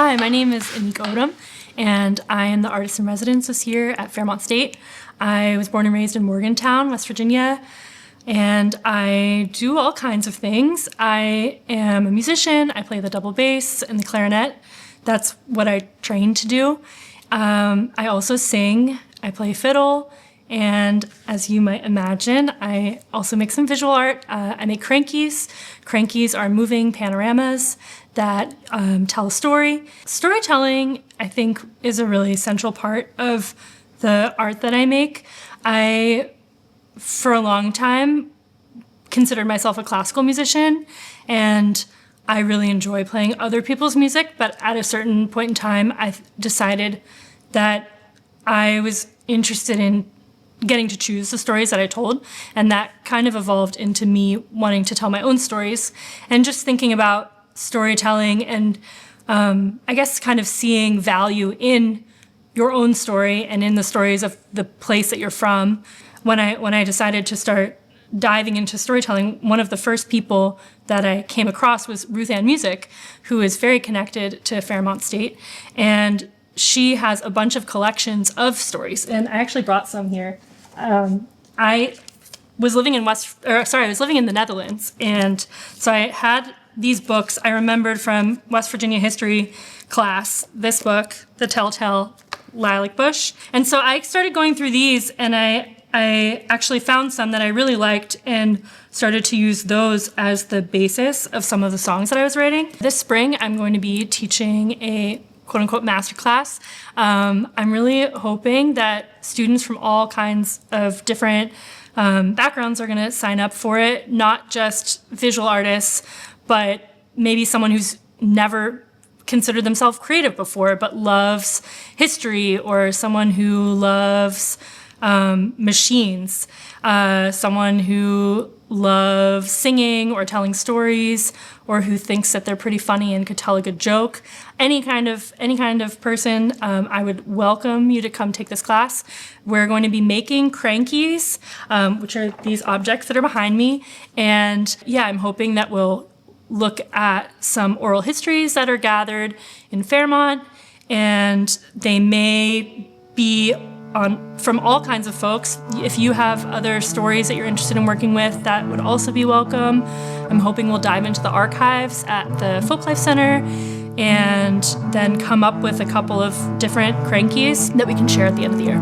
Hi, my name is Annick Odom, and I am the artist in residence this year at Fairmont State. I was born and raised in Morgantown, West Virginia, and I do all kinds of things. I am a musician. I play the double bass and the clarinet. That's what I trained to do. I also sing. I play fiddle. And as you might imagine, I also make some visual art. I make crankies. Crankies are moving panoramas that tell a story. Storytelling, I think, is a really central part of the art that I make. I, for a long time, considered myself a classical musician, and I really enjoy playing other people's music, but at a certain point in time, I decided that I was interested in getting to choose the stories that I told, and that kind of evolved into me wanting to tell my own stories and just thinking about storytelling and I guess kind of seeing value in your own story and in the stories of the place that you're from. When I decided to start diving into storytelling, one of the first people that I came across was Ruth Ann Music, who is very connected to Fairmont State, and she has a bunch of collections of stories, and I actually brought some here. I was living in the Netherlands, and so I had these books I remembered from West Virginia history class. This book, The Telltale Lilac Bush, and so I started going through these, and I actually found some that I really liked and started to use those as the basis of some of the songs that I was writing. This spring, I'm going to be teaching a quote-unquote masterclass. I'm really hoping that students from all kinds of different backgrounds are going to sign up for it, not just visual artists, but maybe someone who's never considered themselves creative before but loves history, or someone who loves machines, someone who loves singing or telling stories, or who thinks that they're pretty funny and could tell a good joke. Any kind of person, I would welcome you to come take this class. We're going to be making crankies, which are these objects that are behind me. And yeah, I'm hoping that we'll look at some oral histories that are gathered in Fairmont, and they may be from all kinds of folks. If you have other stories that you're interested in working with, that would also be welcome. I'm hoping we'll dive into the archives at the Folklife Center and then come up with a couple of different crankies that we can share at the end of the year.